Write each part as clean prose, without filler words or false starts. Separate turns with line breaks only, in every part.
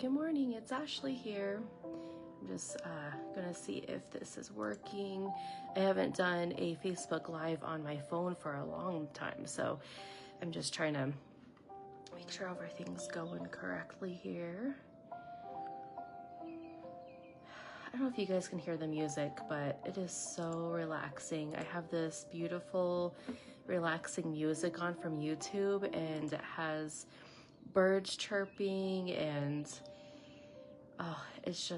Good morning, it's Ashley here. I'm just gonna see if this is working. I haven't done a Facebook Live on my phone for a long time, so I'm just trying to make sure everything's going correctly here. I don't know if you guys can hear the music, but it is so relaxing. I have this beautiful, relaxing music on from YouTube, and it has birds chirping, and oh, it's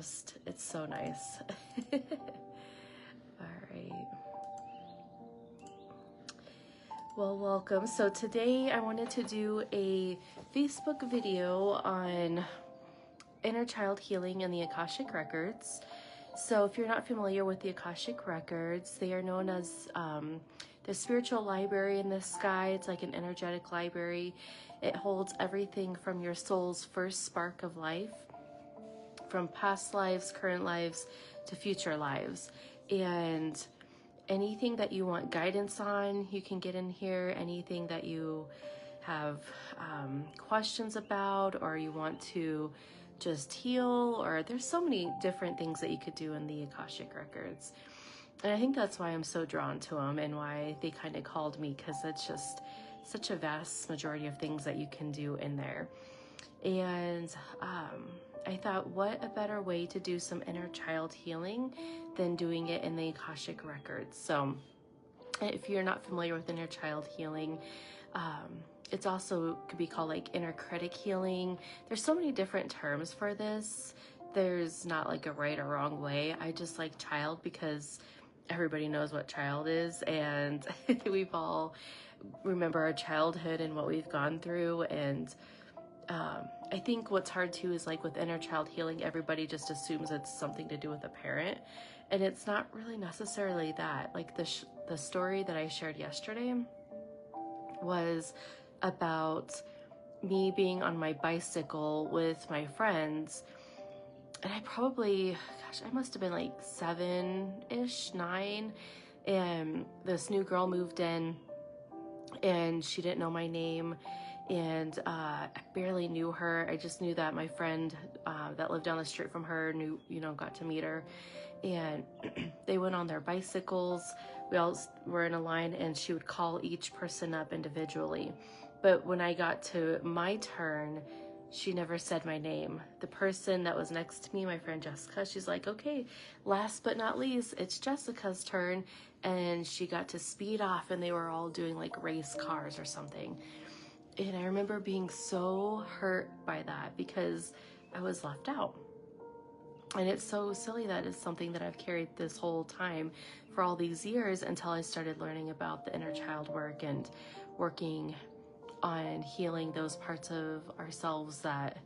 so nice. All right. Well, welcome. So today I wanted to do a Facebook video on inner child healing and the Akashic records. So if you're not familiar with the Akashic records, they are known as the spiritual library in the sky. It's like an energetic library. It holds everything from your soul's first spark of life, from past lives, current lives, to future lives. And anything that you want guidance on, you can get in here. Anything that you have questions about, or you want to just heal, or there's so many different things that you could do in the Akashic records. And I think that's why I'm so drawn to them and why they kind of called me, because it's just such a vast majority of things that you can do in there. And I thought, what a better way to do some inner child healing than doing it in the Akashic records. So if you're not familiar with inner child healing, it's also could be called like inner critic healing. There's so many different terms for this. There's not like a right or wrong way. I just like child because everybody knows what child is, and we've all remember our childhood and what we've gone through. And I think what's hard too is like with inner child healing, everybody just assumes it's something to do with a parent, and it's not really necessarily that. Like the story that I shared yesterday was about me being on my bicycle with my friends, and I must have been like 7-ish, 9, and this new girl moved in, and she didn't know my name, and I barely knew her. I just knew that my friend that lived down the street from her got to meet her, and they went on their bicycles. We all were in a line, and she would call each person up individually. But when I got to my turn, she never said my name. The person that was next to me, my friend Jessica, she's like, okay, last but not least, it's Jessica's turn. And she got to speed off, and they were all doing like race cars or something. And I remember being so hurt by that because I was left out. And it's so silly that it's something that I've carried this whole time for all these years until I started learning about the inner child work and working on healing those parts of ourselves that,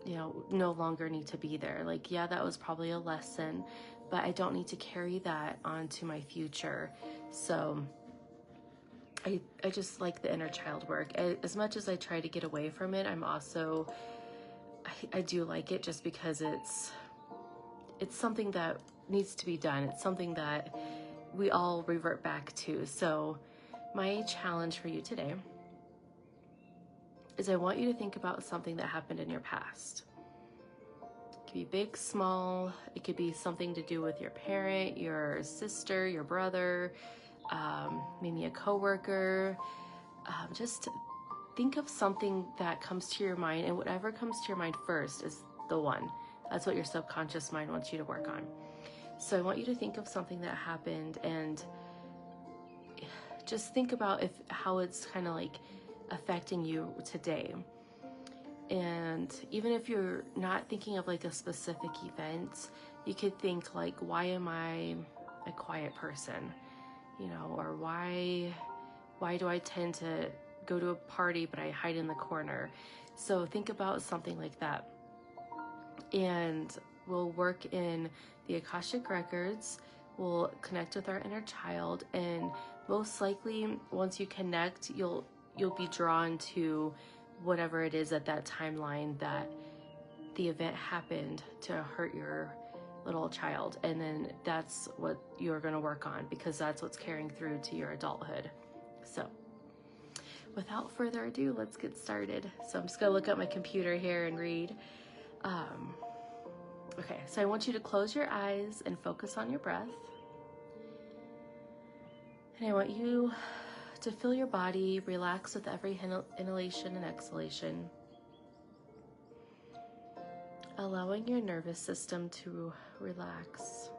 no longer need to be there. Like, yeah, that was probably a lesson, but I don't need to carry that onto my future. So I just like the inner child work. As much as I try to get away from it, I do like it just because it's something that needs to be done. It's something that we all revert back to. So my challenge for you today is I want you to think about something that happened in your past. It could be big, small. It could be something to do with your parent, your sister, your brother, maybe a coworker. Just think of something that comes to your mind, and whatever comes to your mind first is the one. That's what your subconscious mind wants you to work on. So I want you to think of something that happened, and just think about how it's kind of like affecting you today. And even if you're not thinking of like a specific event, you could think like, why am I a quiet person? Or why do I tend to go to a party but I hide in the corner? So think about something like that. And we'll work in the Akashic records. We'll connect with our inner child, and most likely once you connect, you'll be drawn to whatever it is at that timeline that the event happened to hurt your little child. And then that's what you're going to work on, because that's what's carrying through to your adulthood. So without further ado, let's get started. So I'm just going to look at my computer here and read. Okay, so I want you to close your eyes and focus on your breath. And I want you to feel your body relax with every inhalation and exhalation, allowing your nervous system to relax,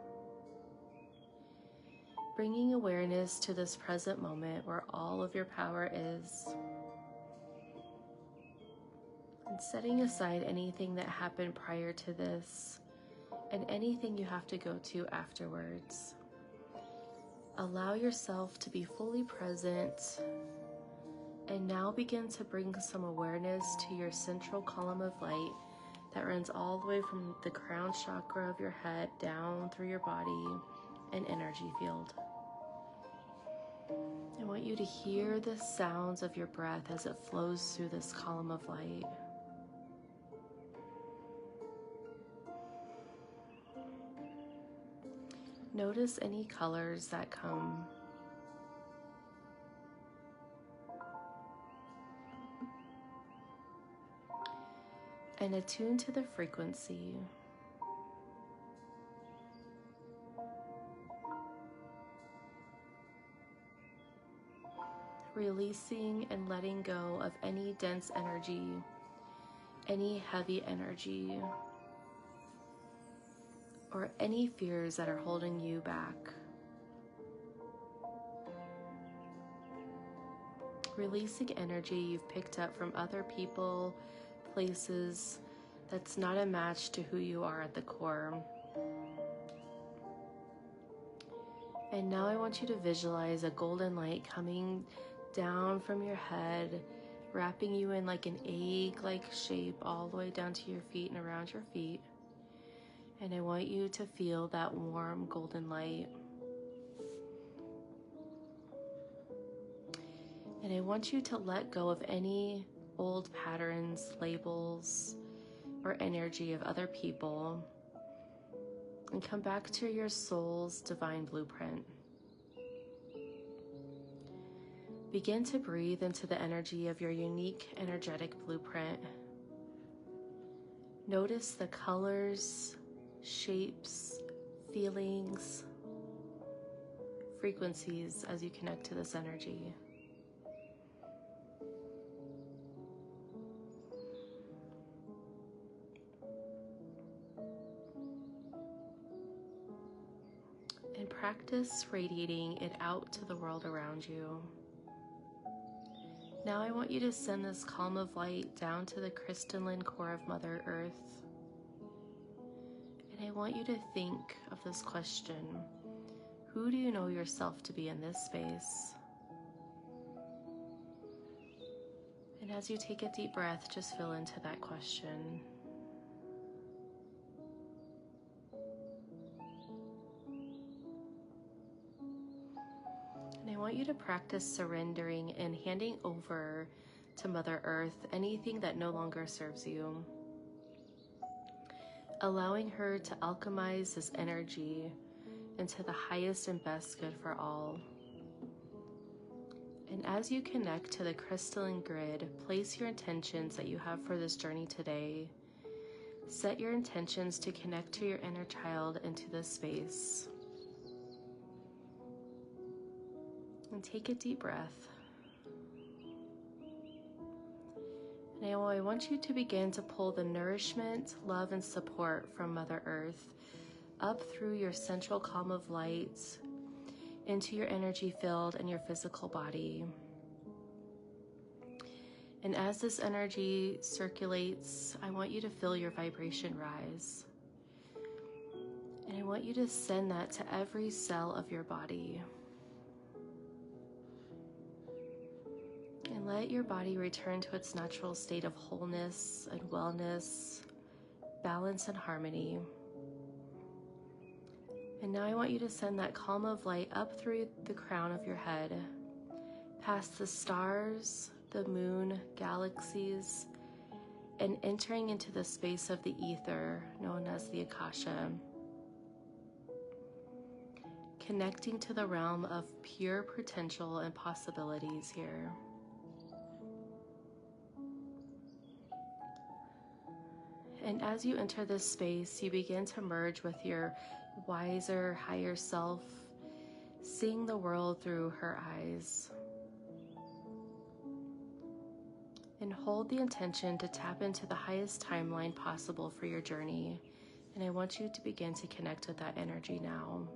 bringing awareness to this present moment where all of your power is, and setting aside anything that happened prior to this and anything you have to go to afterwards. Allow yourself to be fully present, and now begin to bring some awareness to your central column of light that runs all the way from the crown chakra of your head down through your body and energy field. I want you to hear the sounds of your breath as it flows through this column of light. Notice any colors that come. And attune to the frequency. Releasing and letting go of any dense energy, any heavy energy, or any fears that are holding you back. Releasing energy you've picked up from other people, places, that's not a match to who you are at the core. And now I want you to visualize a golden light coming down from your head, wrapping you in like an egg-like shape all the way down to your feet and around your feet. And I want you to feel that warm golden light. And I want you to let go of any old patterns, labels, or energy of other people, and come back to your soul's divine blueprint. Begin to breathe into the energy of your unique energetic blueprint. Notice the colors, shapes, feelings, frequencies as you connect to this energy. And practice radiating it out to the world around you. Now I want you to send this column of light down to the crystalline core of Mother Earth. And I want you to think of this question: who do you know yourself to be in this space? And as you take a deep breath, just fill into that question. And I want you to practice surrendering and handing over to Mother Earth anything that no longer serves you. Allowing her to alchemize this energy into the highest and best good for all. And as you connect to the crystalline grid, place your intentions that you have for this journey today. Set your intentions to connect to your inner child into this space. And take a deep breath. And I want you to begin to pull the nourishment, love, and support from Mother Earth up through your central column of light into your energy field and your physical body. And as this energy circulates, I want you to feel your vibration rise. And I want you to send that to every cell of your body. And let your body return to its natural state of wholeness and wellness, balance and harmony. And now I want you to send that column of light up through the crown of your head, past the stars, the moon, galaxies, and entering into the space of the ether known as the Akasha, connecting to the realm of pure potential and possibilities here. And as you enter this space, you begin to merge with your wiser, higher self, seeing the world through her eyes. And hold the intention to tap into the highest timeline possible for your journey. And I want you to begin to connect with that energy now.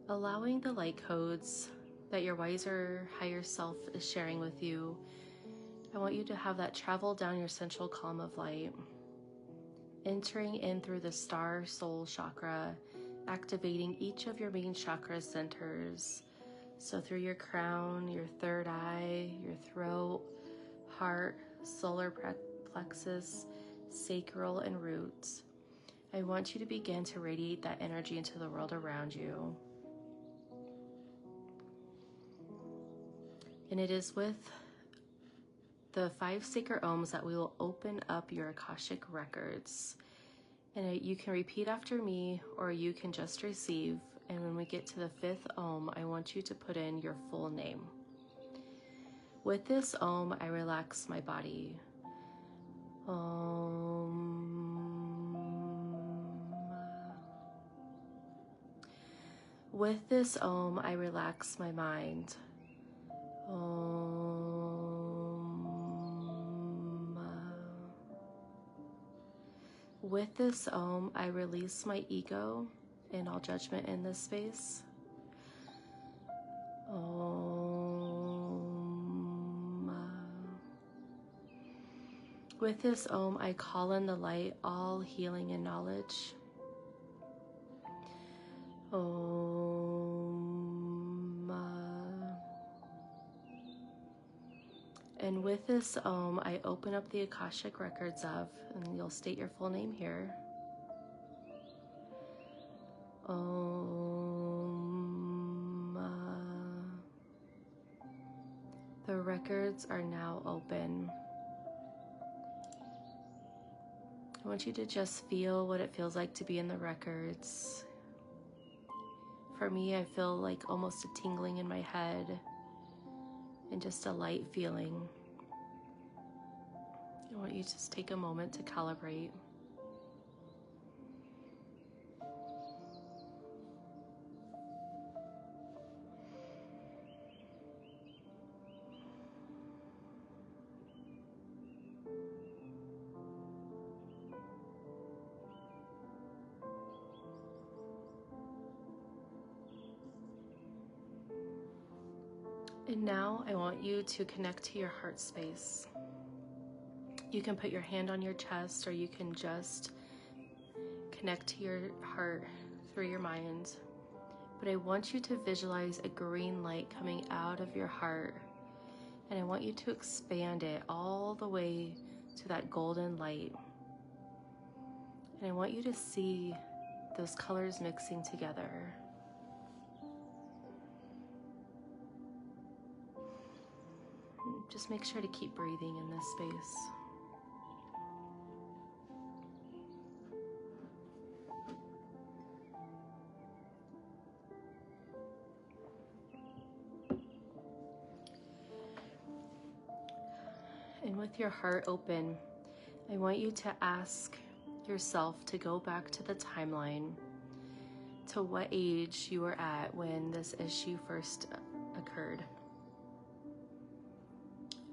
Allowing the light codes that your wiser, higher self is sharing with you, I want you to have that travel down your central column of light, entering in through the star soul chakra, activating each of your main chakra centers. So through your crown, your third eye, your throat, heart, solar plexus, sacral, and roots. I want you to begin to radiate that energy into the world around you. And it is with the 5 sacred ohms that we will open up your Akashic records. And you can repeat after me, or you can just receive. And when we get to the 5th ohm, I want you to put in your full name. With this ohm, I relax my body. Om. With this ohm, I relax my mind. Om. With this ohm, I release my ego and all judgment in this space. Om. With this ohm, I call in the light, all healing and knowledge. Om. And with this ohm, I open up the Akashic records of, and you'll state your full name here. Om. The records are now open. I want you to just feel what it feels like to be in the records. For me, I feel like almost a tingling in my head and just a light feeling. I want you to just take a moment to calibrate. And now I want you to connect to your heart space. You can put your hand on your chest, or you can just connect to your heart through your mind. But I want you to visualize a green light coming out of your heart, and I want you to expand it all the way to that golden light. And I want you to see those colors mixing together. Just make sure to keep breathing in this space. And with your heart open, I want you to ask yourself to go back to the timeline, to what age you were at when this issue first occurred.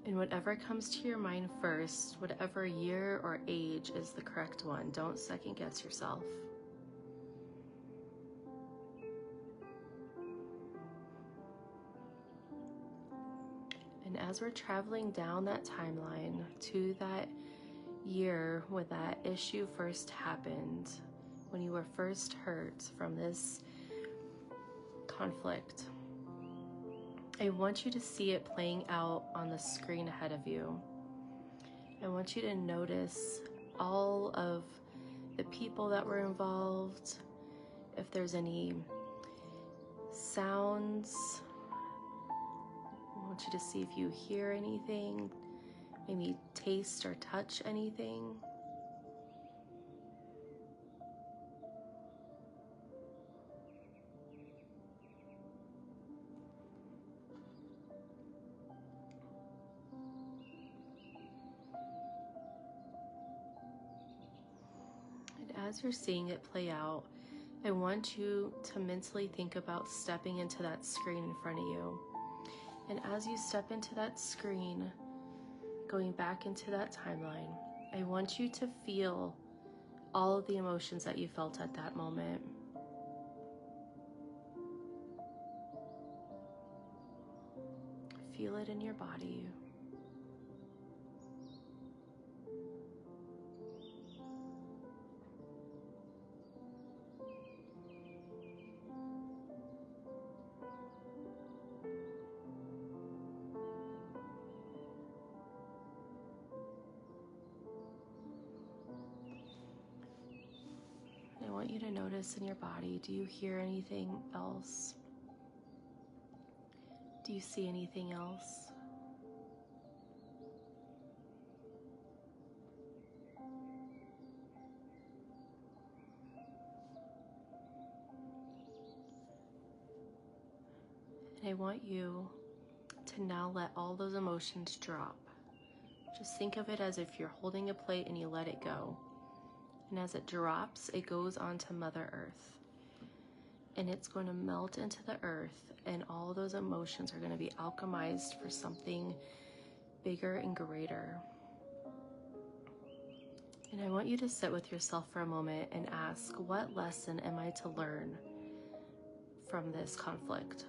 And whatever comes to your mind first, whatever year or age is the correct one, don't second guess yourself. And as we're traveling down that timeline to that year when that issue first happened, when you were first hurt from this conflict, I want you to see it playing out on the screen ahead of you. I want you to notice all of the people that were involved, if there's any sounds. I want you to see if you hear anything, maybe taste or touch anything. as you're seeing it play out, I want you to mentally think about stepping into that screen in front of you. And as you step into that screen, going back into that timeline, I want you to feel all of the emotions that you felt at that moment. Feel it in your body. I want you to notice in your body, do you hear anything else? Do you see anything else? And I want you to now let all those emotions drop. Just think of it as if you're holding a plate and you let it go. And as it drops, it goes onto Mother Earth. And it's going to melt into the earth, and all those emotions are going to be alchemized for something bigger and greater. And I want you to sit with yourself for a moment and ask, what lesson am I to learn from this conflict?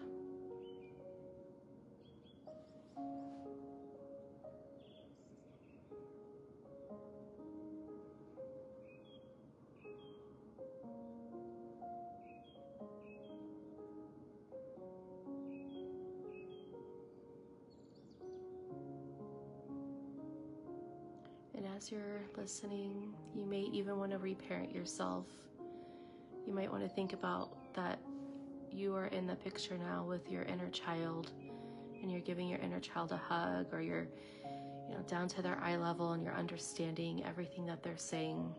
And as you're listening, you may even want to reparent yourself. You might want to think about that you are in the picture now with your inner child, and you're giving your inner child a hug, or you're, down to their eye level, and you're understanding everything that they're saying,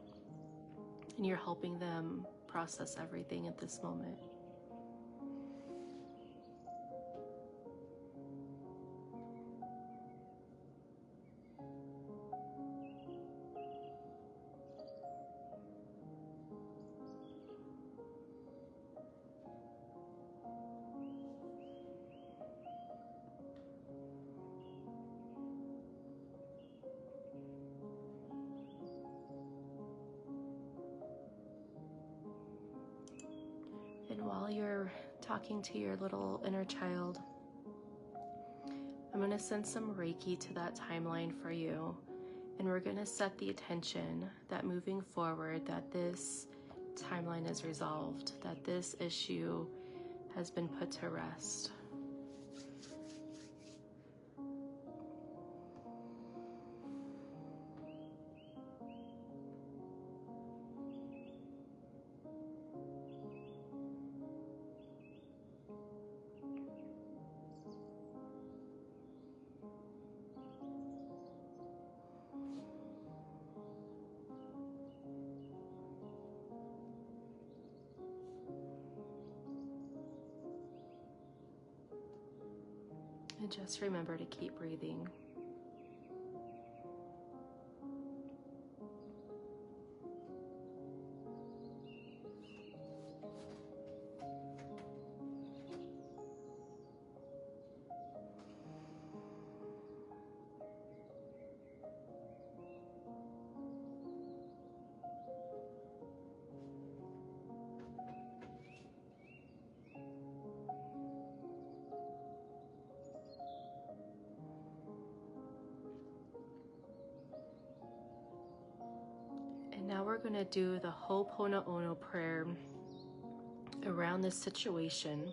and you're helping them process everything at this moment. And while you're talking to your little inner child, I'm going to send some Reiki to that timeline for you. And we're going to set the intention that moving forward, that this timeline is resolved, that this issue has been put to rest. And just remember to keep breathing. And now we're going to do the Ho'oponopono prayer around this situation.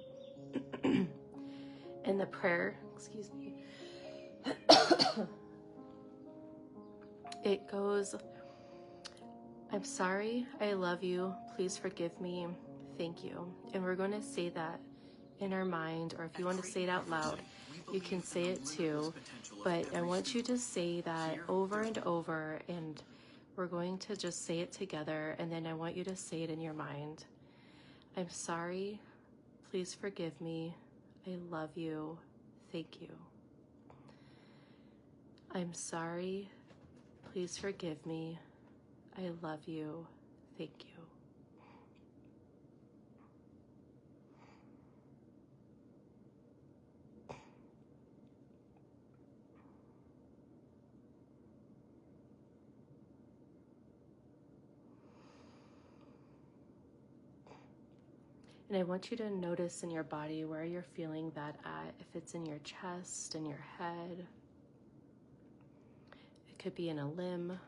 And the prayer, it goes, I'm sorry, I love you, please forgive me, thank you. And we're going to say that in our mind, or if you want to say it out loud, you can say it too. But I want you to say that over and over, and we're going to just say it together, and then I want you to say it in your mind. I'm sorry, please forgive me, I love you, thank you. I'm sorry, please forgive me, I love you, thank you. And I want you to notice in your body where you're feeling that at, if it's in your chest, in your head. It could be in a limb.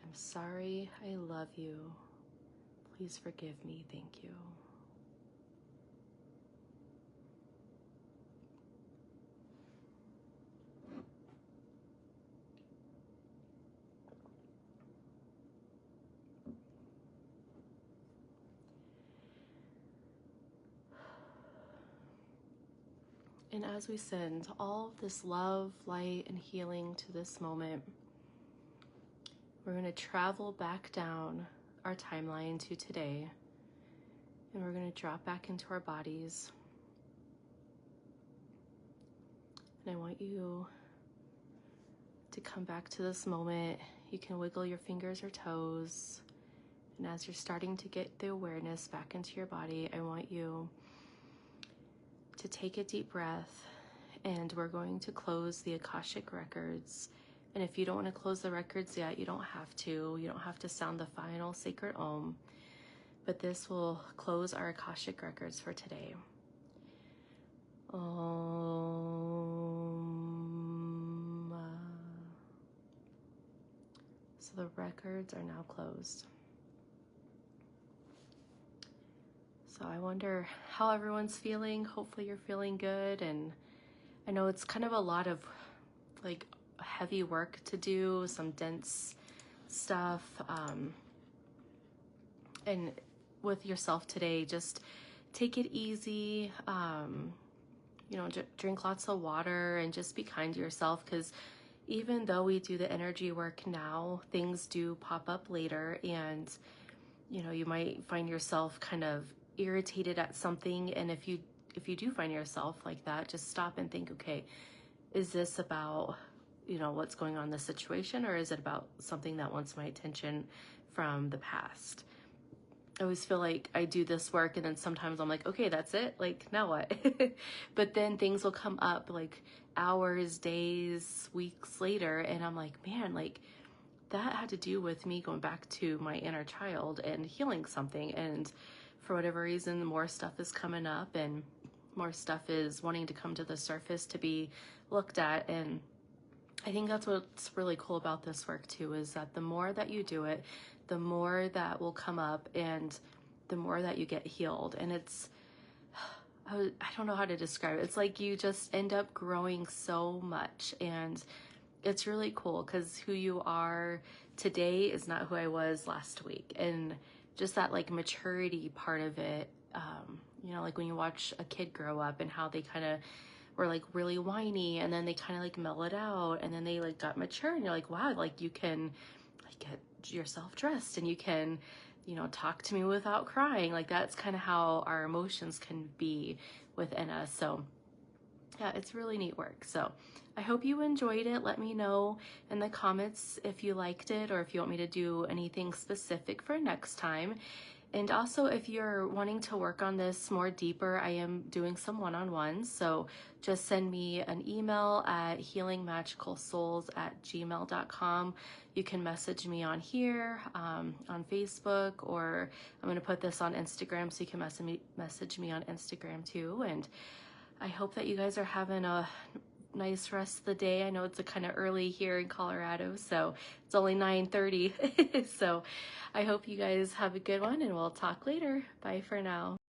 I'm sorry, I love you. Please forgive me, thank you. And as we send all of this love, light, and healing to this moment, we're going to travel back down our timeline to today, and we're going to drop back into our bodies. And I want you to come back to this moment. You can wiggle your fingers or toes. And as you're starting to get the awareness back into your body, I want you to take a deep breath, and we're going to close the Akashic records. And if you don't want to close the records yet, you don't have to. You don't have to sound the final sacred Om, but this will close our Akashic records for today. Om. So the records are now closed. So I wonder how everyone's feeling. Hopefully you're feeling good. And I know it's kind of a lot of like heavy work to do, some dense stuff. And with yourself today, just take it easy. You know, drink lots of water and just be kind to yourself, because even though we do the energy work now, things do pop up later, and you know, you might find yourself kind of irritated at something. And if you do find yourself like that, just stop and think, okay, is this about, you know, what's going on in the situation, or is it about something that wants my attention from the past? I always feel like I do this work and then sometimes I'm like, okay, that's it, like now what? But then things will come up like hours, days, weeks later, and I'm like, man, like that had to do with me going back to my inner child and healing something. And for whatever reason, more stuff is coming up and more stuff is wanting to come to the surface to be looked at. And I think that's what's really cool about this work too, is that the more that you do it, the more that will come up and the more that you get healed. And it's, I don't know how to describe it. It's like you just end up growing so much, and it's really cool because who you are today is not who I was last week. And just that like maturity part of it, you know, like when you watch a kid grow up and how they kind of were like really whiny, and then they kind of like mellowed out, and then they like got mature, and you're like, wow, like you can like get yourself dressed and you can, you know, talk to me without crying. Like that's kind of how our emotions can be within us. So yeah, it's really neat work. So I hope you enjoyed it. Let me know in the comments if you liked it, or if you want me to do anything specific for next time. And also, if you're wanting to work on this more deeper, I am doing some one-on-ones. So just send me an email at healingmagicalsouls@gmail.com. You can message me on here, on Facebook, or I'm going to put this on Instagram, so you can message me on Instagram too. And I hope that you guys are having a nice rest of the day. I know it's a kind of early here in Colorado, so it's only 9:30. So I hope you guys have a good one, and we'll talk later. Bye for now.